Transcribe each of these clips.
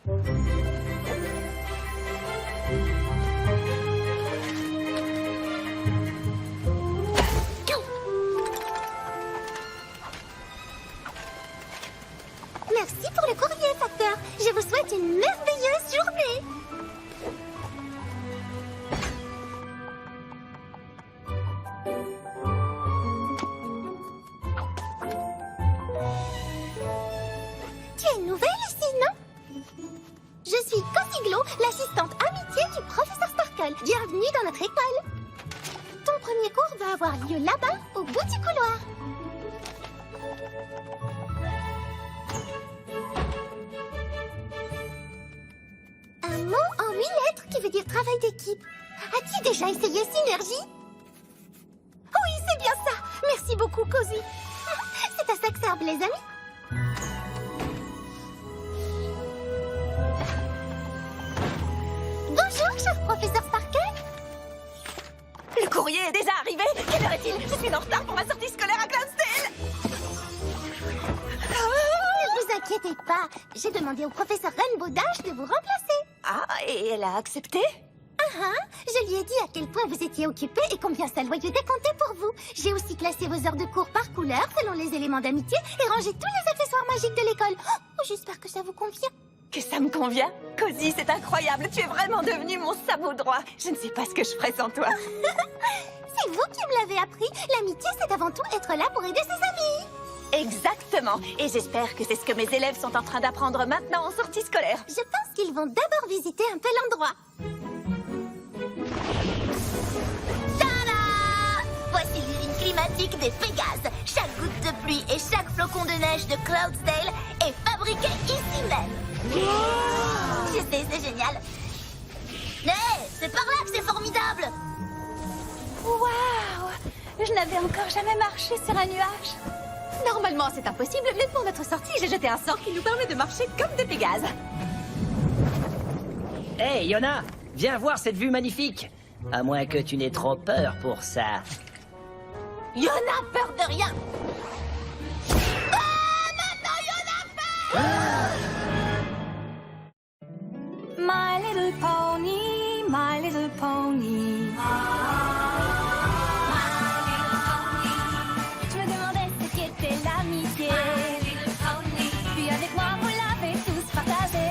Merci pour le courrier, facteur. Je vous souhaite une merveilleuse journée. Tu es nouvelle ici, non? Je suis Cosiglo, l'assistante amitié du professeur Sparkle. Bienvenue dans notre école. Ton premier cours va avoir lieu là-bas, au bout du couloir. Un mot en 8 lettres qui veut dire travail d'équipe. As-tu déjà essayé Synergie? Oui, c'est bien ça. Merci beaucoup, Cozy. C'est à ça que servent les amis. Bonjour, cher professeur Sparkle. Le courrier est déjà arrivé. Quelle heure est-il? Je suis en retard pour ma sortie scolaire à Cloudsdale. Ne vous inquiétez pas. J'ai demandé au professeur Rainbow Dash de vous remplacer. Ah, et elle a accepté? Je lui ai dit à quel point vous étiez occupé et combien sa loyauté comptait pour vous. J'ai aussi classé vos heures de cours par couleur selon les éléments d'amitié et rangé tous les accessoires magiques de l'école. Oh, j'espère que ça vous convient. Que ça me convient? Cozy, c'est incroyable. Tu es vraiment devenu mon sabot droit. Je ne sais pas ce que je ferais sans toi. C'est vous qui me l'avez appris. L'amitié, c'est avant tout être là pour aider ses amis. Exactement. Et j'espère que c'est ce que mes élèves sont en train d'apprendre maintenant en sortie scolaire. Je pense qu'ils vont d'abord visiter un peu l'endroit. Tada! Voici l'usine climatique des Pégases. Chaque goutte de pluie et chaque flocon de neige de Cloudsdale est fabriqué ici même. Je sais, c'est génial. Mais c'est par là que c'est formidable. Waouh! Je n'avais encore jamais marché sur un nuage. Normalement, c'est impossible, mais pour notre sortie, j'ai jeté un sort qui nous permet de marcher comme des Pégases. Hey, Yona, viens voir cette vue magnifique. À moins que tu n'aies trop peur pour ça. Y'en a peur de rien. Ah, maintenant y'en a peur. My little pony, my little pony. Je me demandais ce qu'était l'amitié. Puis avec moi, vous l'avez tous partagé.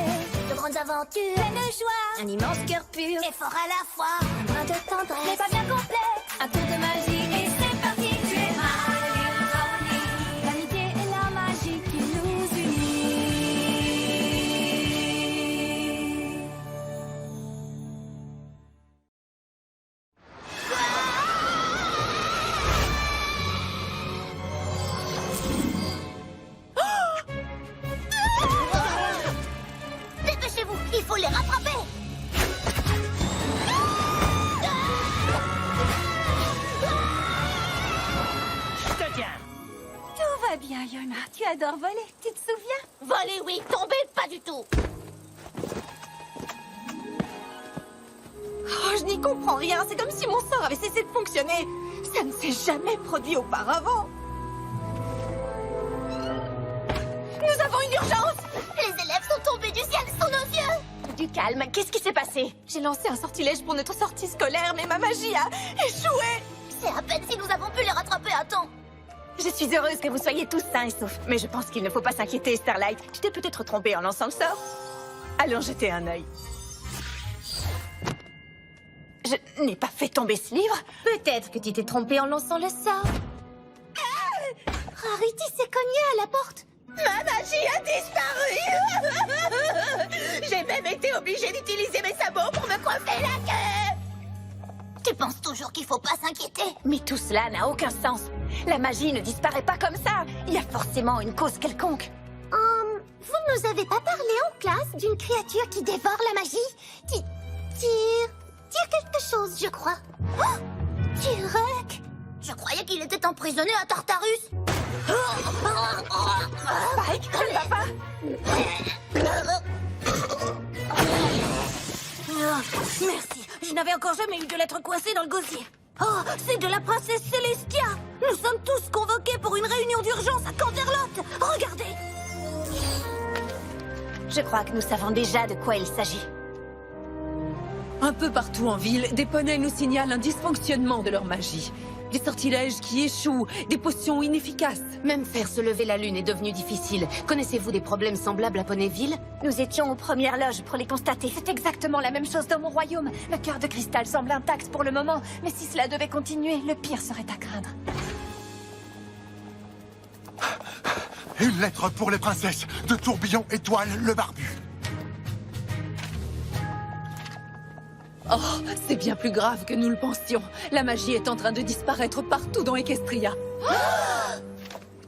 De grandes aventures, Pleine de joie, un immense cœur pur et fort à la fois, un brin de mais tendresse. pas bien complet. Un tour de magie et c'est parti. Tu es my little pony. L'amitié et la magie qui nous unit. Dépêchez-vous, il faut les rattraper. Je te tiens. Tout va bien, Yona. Tu adores voler, tu te souviens? Voler, oui, tomber, pas du tout. Oh, je n'y comprends rien. C'est comme si mon sort avait cessé de fonctionner. Ça ne s'est jamais produit auparavant. Nous avons une urgence! Les élèves sont tombés du ciel sous nos yeux. Du calme, qu'est-ce qui s'est passé? J'ai lancé un sortilège pour notre sortie scolaire, mais ma magie a échoué. C'est à peine si nous avons pu les rattraper à temps. Je suis heureuse que vous soyez tous sains et saufs. Mais je pense qu'il ne faut pas s'inquiéter, Starlight. Tu t'es peut-être trompée en lançant le sort. Allons jeter un œil. Je n'ai pas fait tomber ce livre. Peut-être que tu t'es trompé en lançant le sort. Rarity s'est cognée à la porte. Ma magie a disparu. J'ai même été obligée d'utiliser mes sabots pour me coiffer la queue. Tu penses toujours qu'il faut pas s'inquiéter? Mais tout cela n'a aucun sens. La magie ne disparaît pas comme ça. Il y a forcément une cause quelconque. Vous nous avez pas parlé en classe d'une créature qui dévore la magie? Qui tire quelque chose, je crois. Oh, Turok! Je croyais qu'il était emprisonné à Tartarus. Spike, ne va pas. Merci. Je n'avais encore jamais eu de lettre coincée dans le gosier. Oh, c'est de la princesse Célestia. Nous sommes tous convoqués pour une réunion d'urgence à Canterlot. Regardez. Je crois que nous savons déjà de quoi il s'agit. Un peu partout en ville, des poneys nous signalent un dysfonctionnement de leur magie. Des sortilèges qui échouent, des potions inefficaces. Même faire se lever la lune est devenu difficile. Connaissez-vous des problèmes semblables à Ponyville? Nous étions aux premières loges pour les constater. C'est exactement la même chose dans mon royaume. Le cœur de cristal semble intact pour le moment, mais si cela devait continuer, le pire serait à craindre. Une lettre pour les princesses de Tourbillon Étoile le Barbu. Oh, c'est bien plus grave que nous le pensions. La magie est en train de disparaître partout dans Equestria.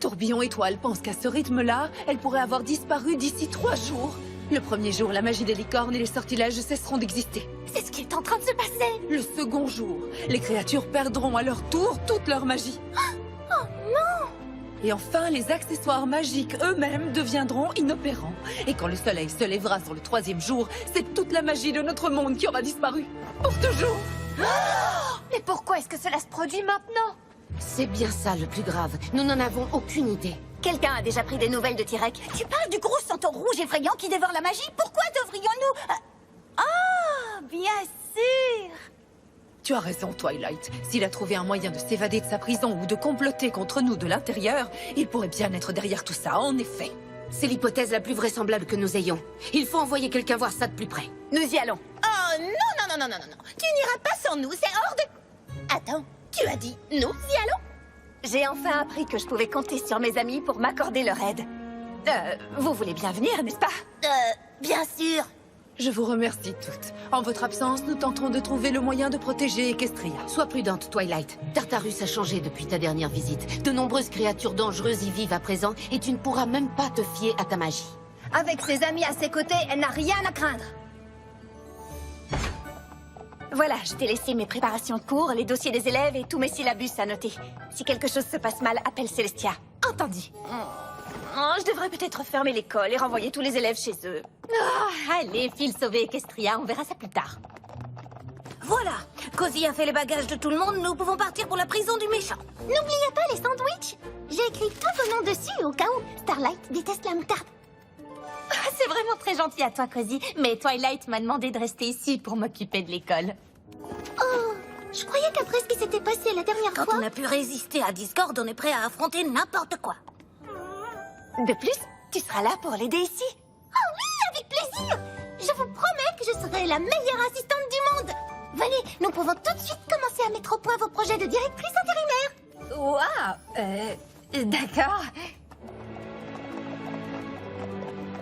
Tourbillon Étoile pense qu'à ce rythme-là, elle pourrait avoir disparu d'ici 3 jours. Le premier jour, la magie des licornes et les sortilèges cesseront d'exister. C'est ce qui est en train de se passer. Le second jour, les créatures perdront à leur tour toute leur magie. Oh non! Et enfin, les accessoires magiques eux-mêmes deviendront inopérants. Et quand le soleil se lèvera sur le 3e jour, c'est toute la magie de notre monde qui aura disparu. Pour toujours. Mais pourquoi est-ce que cela se produit maintenant? C'est bien ça le plus grave. Nous n'en avons aucune idée. Quelqu'un a déjà pris des nouvelles de Tyrek? Tu parles du gros centaure rouge effrayant qui dévore la magie? Pourquoi devrions-nous... Ah, bien sûr! Tu as raison, Twilight. S'il a trouvé un moyen de s'évader de sa prison ou de comploter contre nous de l'intérieur, il pourrait bien être derrière tout ça, en effet. C'est l'hypothèse la plus vraisemblable que nous ayons. Il faut envoyer quelqu'un voir ça de plus près. Nous y allons. Oh non. Tu n'iras pas sans nous, c'est hors de... Attends, tu as dit nous y allons? J'ai enfin appris que je pouvais compter sur mes amis pour m'accorder leur aide. Vous voulez bien venir, n'est-ce pas? Bien sûr. Je vous remercie toutes. En votre absence, nous tenterons de trouver le moyen de protéger Equestria. Sois prudente, Twilight. Tartarus a changé depuis ta dernière visite. De nombreuses créatures dangereuses y vivent à présent et tu ne pourras même pas te fier à ta magie. Avec ses amis à ses côtés, elle n'a rien à craindre. Voilà, je t'ai laissé mes préparations de cours, les dossiers des élèves et tous mes syllabus à noter. Si quelque chose se passe mal, appelle Célestia. Entendu. Oh, je devrais peut-être fermer l'école et renvoyer tous les élèves chez eux. Allez, file sauver Equestria, on verra ça plus tard. Voilà, Cozy a fait les bagages de tout le monde, nous pouvons partir pour la prison du méchant. N'oubliez pas les sandwichs. J'ai écrit tous vos noms dessus au cas où Starlight déteste la moutarde. C'est vraiment très gentil à toi, Cozy, mais Twilight m'a demandé de rester ici pour m'occuper de l'école. Oh, je croyais qu'après ce qui s'était passé la dernière fois... Quand on a pu résister à Discord, on est prêt à affronter n'importe quoi. De plus, tu seras là pour l'aider ici. Oh oui, avec plaisir. Je vous promets que je serai la meilleure assistante du monde. Venez, nous pouvons tout de suite commencer à mettre au point vos projets de directrice intérimaire. Waouh, d'accord.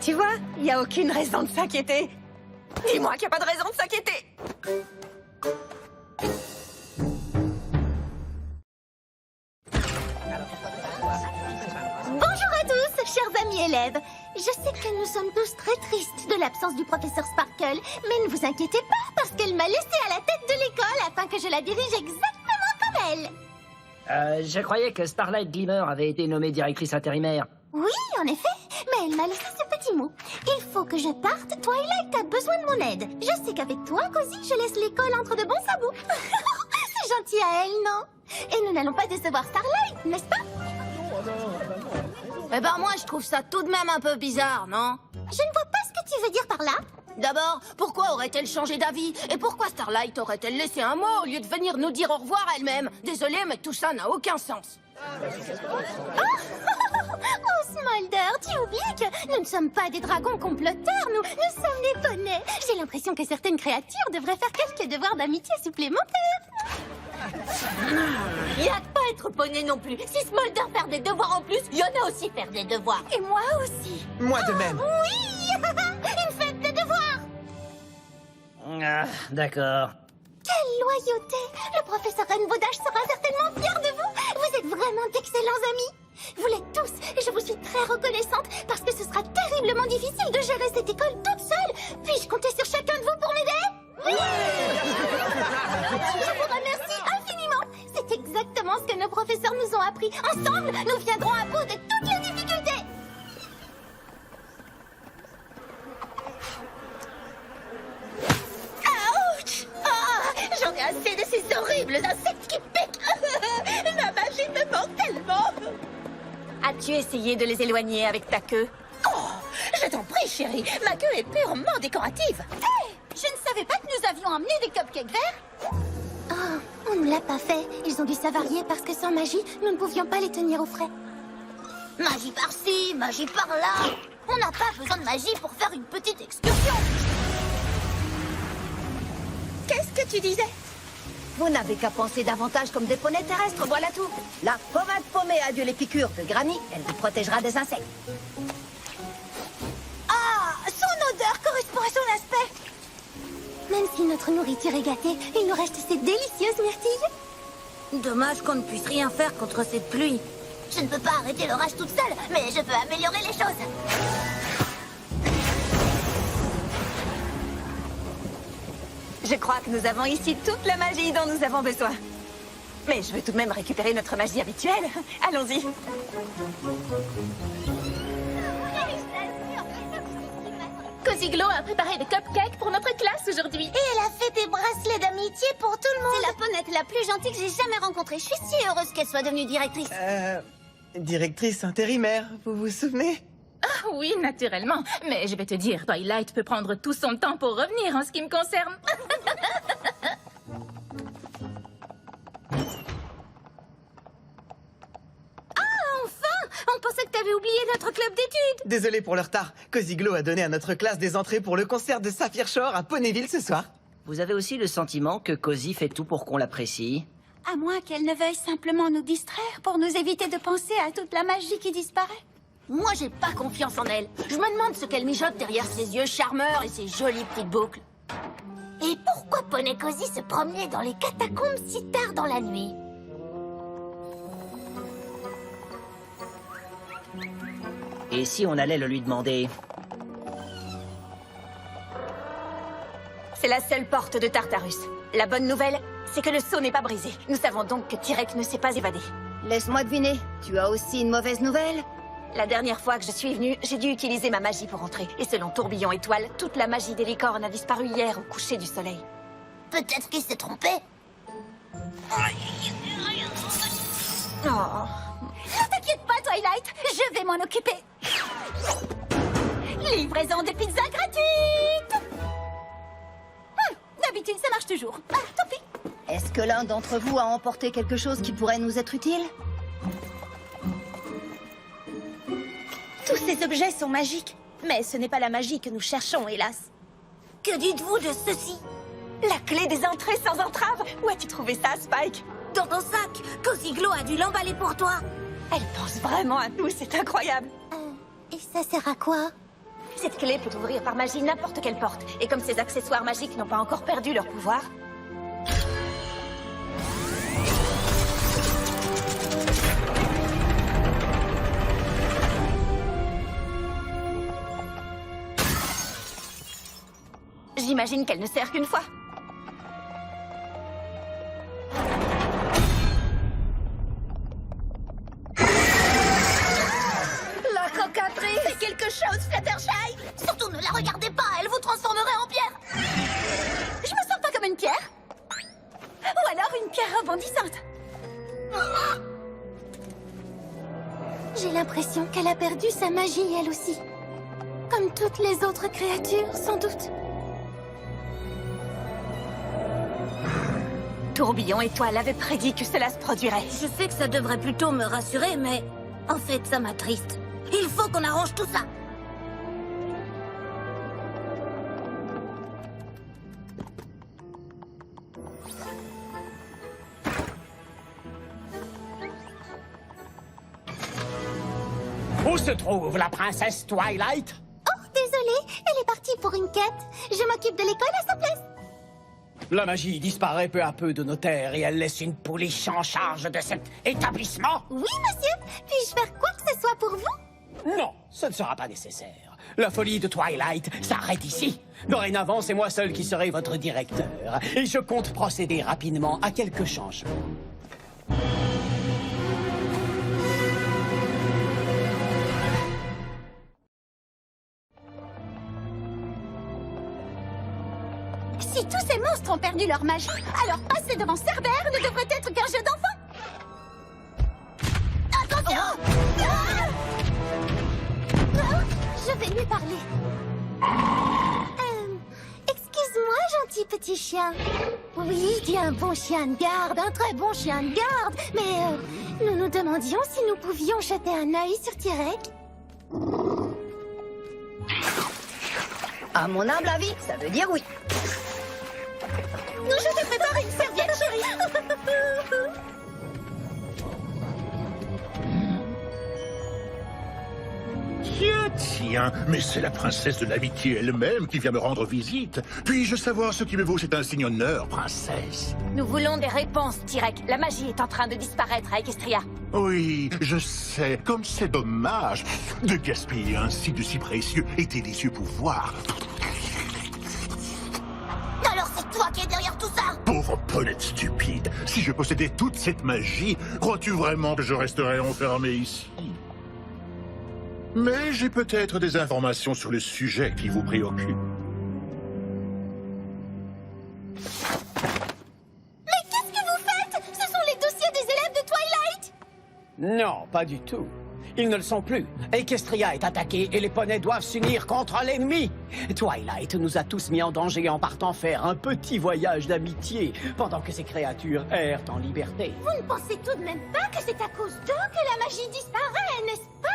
Tu vois, il n'y a aucune raison de s'inquiéter. Dis-moi qu'il n'y a pas de raison de s'inquiéter. Bonjour à tous, chers amis élèves. Je sais que nous sommes tous très tristes de l'absence du professeur Sparkle, mais ne vous inquiétez pas, parce qu'elle m'a laissé à la tête de l'école afin que je la dirige exactement comme elle. Je croyais que Starlight Glimmer avait été nommée directrice intérimaire. Oui, en effet, mais elle m'a laissé ce petit mot. Il faut que je parte, Twilight a besoin de mon aide. Je sais qu'avec toi, Cozy, je laisse l'école entre de bons sabots. C'est gentil à elle, non? Et nous n'allons pas décevoir Starlight, n'est-ce pas? Eh ben moi, je trouve ça tout de même un peu bizarre, non? Je ne vois pas ce que tu veux dire par là. D'abord, pourquoi aurait-elle changé d'avis? Et pourquoi Starlight aurait-elle laissé un mot au lieu de venir nous dire au revoir elle-même? Désolée, mais tout ça n'a aucun sens. Oh, Smolder, tu oublies que nous ne sommes pas des dragons comploteurs, nous sommes des poneys. J'ai l'impression que certaines créatures devraient faire quelques devoirs d'amitié supplémentaires. Il n'y a pas être poney non plus. Si Smolder perd des devoirs en plus, il y en a aussi perd des devoirs. Et moi aussi. Moi de même. Oui, une fête de devoirs. Ah, d'accord. Quelle loyauté! Le professeur Rainbow-Dash sera certainement fier de vous. Vous êtes vraiment d'excellents amis. Vous l'êtes tous, et je vous suis très reconnaissante parce que ce sera terriblement difficile de gérer cette école toute seule. Puis-je compter sur chacun de vous pour m'aider? Oui! Je vous remercie infiniment. C'est exactement ce que nos professeurs nous ont appris. Ensemble, nous viendrons à bout de toutes les difficultés. Ouch! Ah, j'en ai assez de ces horribles insectes qui piquent. La magie me manque tellement. As-tu essayé de les éloigner avec ta queue? Oh, je t'en prie, chérie. Ma queue est purement décorative. Je ne savais pas que nous avions emmené des cupcakes verts. Oh, on ne l'a pas fait. Ils ont dû s'avarier parce que sans magie, nous ne pouvions pas les tenir au frais. Magie par-ci, magie par-là. On n'a pas besoin de magie pour faire une petite excursion. Qu'est-ce que tu disais? Vous n'avez qu'à penser davantage comme des poneys terrestres, voilà tout. La pommade paumée a dû les piqûres de Granny, elle vous protégera des insectes. Ah, son odeur correspond à son aspect. Même si notre nourriture est gâtée, il nous reste ces délicieuses myrtilles. Dommage qu'on ne puisse rien faire contre cette pluie. Je ne peux pas arrêter l'orage toute seule, mais je peux améliorer les choses. Je crois que nous avons ici toute la magie dont nous avons besoin. Mais je veux tout de même récupérer notre magie habituelle. Allons-y. Cozy Glow a préparé des cupcakes pour notre classe aujourd'hui. Et elle a fait des bracelets d'amitié pour tout le monde. C'est la ponette la plus gentille que j'ai jamais rencontrée. Je suis si heureuse qu'elle soit devenue directrice. Directrice intérimaire, vous vous souvenez? Ah oui, naturellement. Mais je vais te dire, Twilight peut prendre tout son temps pour revenir en ce qui me concerne. On pensait que t'avais oublié notre club d'études. Désolé pour le retard. Cozy Glow a donné à notre classe des entrées pour le concert de Saphir Shore à Ponyville ce soir. Vous avez aussi le sentiment que Cozy fait tout pour qu'on l'apprécie? À moins qu'elle ne veuille simplement nous distraire pour nous éviter de penser à toute la magie qui disparaît. Moi, j'ai pas confiance en elle. Je me demande ce qu'elle mijote derrière ses yeux charmeurs et ses jolies petites boucles. Et pourquoi Poney Cozy se promenait dans les catacombes si tard dans la nuit? Et si on allait le lui demander? C'est la seule porte de Tartarus. La bonne nouvelle, c'est que le sceau n'est pas brisé. Nous savons donc que Tyrek ne s'est pas évadé. Laisse-moi deviner, tu as aussi une mauvaise nouvelle? La dernière fois que je suis venue, j'ai dû utiliser ma magie pour entrer. Et selon Tourbillon Étoile, toute la magie des licornes a disparu hier au coucher du soleil. Peut-être qu'il s'est trompé. Oh. Ne t'inquiète pas, Twilight, je vais m'en occuper. Livraison de pizza gratuite. D'habitude, ça marche toujours. Ah, tant pis. Est-ce que l'un d'entre vous a emporté quelque chose qui pourrait nous être utile? Tous ces objets sont magiques. Mais ce n'est pas la magie que nous cherchons, hélas. Que dites-vous de ceci? La clé des entrées sans entrave. Où as-tu trouvé ça, Spike? Dans ton sac, Cozy Glow a dû l'emballer pour toi. Elle pense vraiment à nous, c'est incroyable. Et ça sert à quoi? Cette clé peut ouvrir par magie n'importe quelle porte. Et comme ces accessoires magiques n'ont pas encore perdu leur pouvoir... J'imagine qu'elle ne sert qu'une fois. La coquetterie! Fais quelque chose, Fluttershy! Surtout ne la regardez pas, elle vous transformerait en pierre! Je me sens pas comme une pierre! Ou alors une pierre rebondissante! J'ai l'impression qu'elle a perdu sa magie, elle aussi. Comme toutes les autres créatures, sans doute. Tourbillon Étoile avait prédit que cela se produirait. Je sais que ça devrait plutôt me rassurer, mais en fait, ça m'attriste. Il faut qu'on arrange tout ça. Où se trouve la princesse Twilight? Oh, désolée, elle est partie pour une quête. Je m'occupe de l'école à sa place. La magie disparaît peu à peu de nos terres et elle laisse une pouliche en charge de cet établissement? Oui, monsieur. Puis-je faire quoi que ce soit pour vous? Non, ce ne sera pas nécessaire. La folie de Twilight s'arrête ici. Dorénavant, c'est moi seul qui serai votre directeur. Et je compte procéder rapidement à quelques changements. Si tous ces monstres ont perdu leur magie, alors passer devant Cerbère ne devrait être qu'un jeu d'enfant. Attention! Je vais lui parler. petit chien. Oui, tu es un bon chien de garde, un très bon chien de garde. Mais nous nous demandions si nous pouvions jeter un œil sur Tirek. À mon humble avis, ça veut dire oui. Non, je te prépare une serviette, chérie. Tiens, mais c'est la princesse de l'amitié elle-même qui vient me rendre visite. Puis-je savoir ce qui me vaut cet insigne honneur, princesse? Nous voulons des réponses, Tirek. La magie est en train de disparaître à Equestria. Oui, je sais, comme c'est dommage de gaspiller ainsi de si précieux et délicieux pouvoir. Alors c'est toi qui es derrière tout ça. Pauvre ponette stupide, si je possédais toute cette magie, crois-tu vraiment que je resterais enfermé ici? Mais j'ai peut-être des informations sur le sujet qui vous préoccupe. Mais qu'est-ce que vous faites? Ce sont les dossiers des élèves de Twilight. Non, pas du tout. Ils ne le sont plus. Equestria est attaquée et les poneys doivent s'unir contre l'ennemi. Twilight nous a tous mis en danger en partant faire un petit voyage d'amitié pendant que ces créatures errent en liberté. Vous ne pensez tout de même pas que c'est à cause d'eux que la magie disparaît, n'est-ce pas?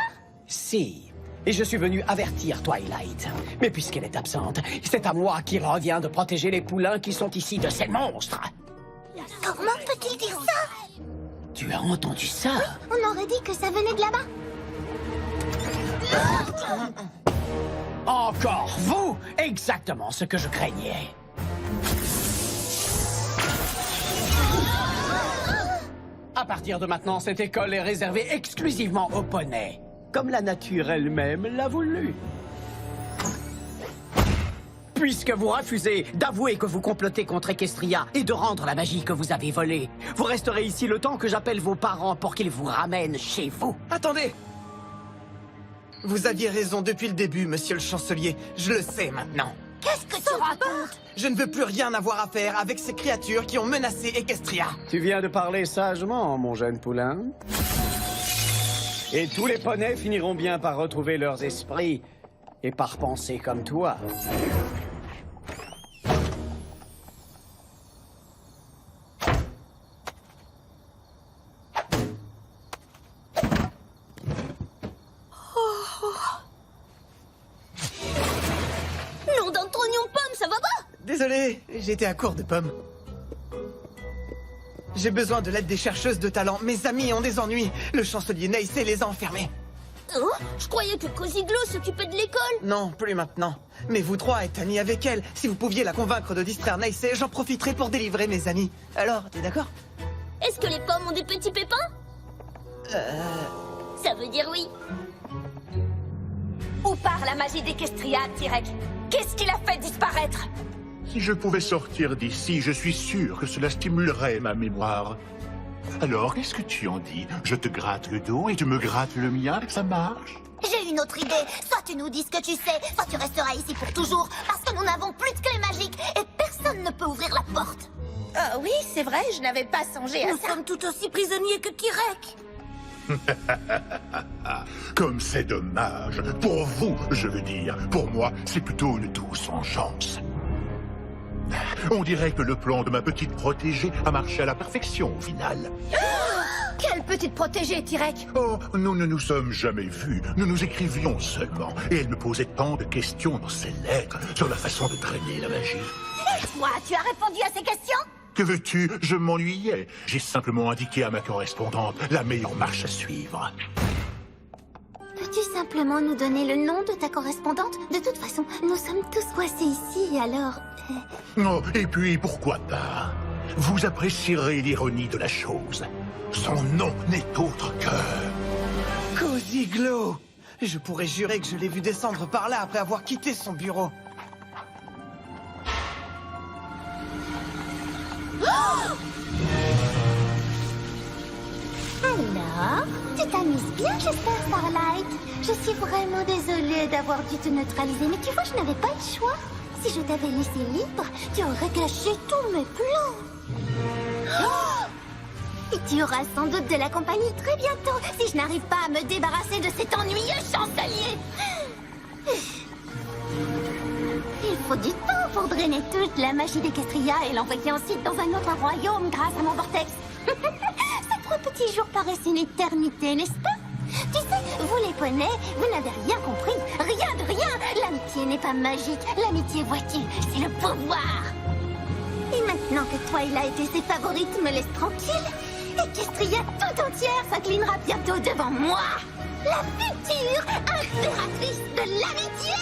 Si. Et je suis venu avertir Twilight. Mais puisqu'elle est absente, c'est à moi qu'il revient de protéger les poulains qui sont ici de ces monstres. Comment peut-il dire ça? Tu as entendu ça? On aurait dit que ça venait de là-bas. Encore vous? Exactement ce que je craignais. À partir de maintenant, cette école est réservée exclusivement aux poneys, comme la nature elle-même l'a voulu. Puisque vous refusez d'avouer que vous complotez contre Equestria et de rendre la magie que vous avez volée, vous resterez ici le temps que j'appelle vos parents pour qu'ils vous ramènent chez vous. Attendez! Vous aviez raison depuis le début, monsieur le chancelier. Je le sais maintenant. Qu'est-ce que tu racontes? Je ne veux plus rien avoir à faire avec ces créatures qui ont menacé Equestria. Tu viens de parler sagement, mon jeune poulain. Et tous les poneys finiront bien par retrouver leurs esprits et par penser comme toi. Nom d'un trognon pomme, ça va pas? Désolé, j'étais à court de pommes. J'ai besoin de l'aide des chercheuses de talent. Mes amis ont des ennuis. Le chancelier Neisei les a enfermés. Oh, je croyais que Cosiglo s'occupait de l'école. Non, plus maintenant. Mais vous trois êtes amis avec elle. Si vous pouviez la convaincre de distraire Neisei, j'en profiterai pour délivrer mes amis. Alors, t'es d'accord? Est-ce que les pommes ont des petits pépins? Ça veut dire oui. Où part la magie d'Equestria, Tirek? Qu'est-ce qui l'a fait disparaître? Si je pouvais sortir d'ici, je suis sûr que cela stimulerait ma mémoire. Alors, qu'est-ce que tu en dis? Je te gratte le dos et tu me grattes le mien, ça marche? J'ai une autre idée. Soit tu nous dis ce que tu sais, soit tu resteras ici pour toujours, parce que nous n'avons plus de clé magique et personne ne peut ouvrir la porte. Oui, c'est vrai, je n'avais pas songé à ça. Nous sommes tout aussi prisonniers que Tirek. Comme c'est dommage. Pour vous, je veux dire. Pour moi, c'est plutôt une douce vengeance. On dirait que le plan de ma petite protégée a marché à la perfection au final. Quelle petite protégée, Tirek? Oh, nous ne nous sommes jamais vus. Nous nous écrivions seulement. Et elle me posait tant de questions dans ses lettres sur la façon de drainer la magie. Et toi, tu as répondu à ces questions? Que veux-tu? Je m'ennuyais. J'ai simplement indiqué à ma correspondante la meilleure marche à suivre. Peux-tu simplement nous donner le nom de ta correspondante? De toute façon, nous sommes tous coincés ici, alors... Oh, et puis, pourquoi pas? Vous apprécierez l'ironie de la chose. Son nom n'est autre que... Cosiglo! Je pourrais jurer que je l'ai vu descendre par là après avoir quitté son bureau. Alors, tu t'amuses bien, j'espère, Starlight. Je suis vraiment désolée d'avoir dû te neutraliser, mais tu vois, je n'avais pas le choix. Si je t'avais laissé libre, tu aurais gâché tous mes plans. Et tu auras sans doute de la compagnie très bientôt, si je n'arrive pas à me débarrasser de cet ennuyeux chancelier. Il faut du temps pour drainer toute la magie d'Equestria et l'envoyer ensuite dans un autre royaume grâce à mon vortex. Ces 3 petits jours paraissent une éternité, n'est-ce pas? Tu sais, vous les poneys, vous n'avez rien compris. Rien de rien. L'amitié n'est pas magique. L'amitié, vois-tu, c'est le pouvoir. Et maintenant que Twilight et ses favorites me laissent tranquille, Equestria tout entière s'inclinera bientôt devant moi. La future impératrice de l'amitié.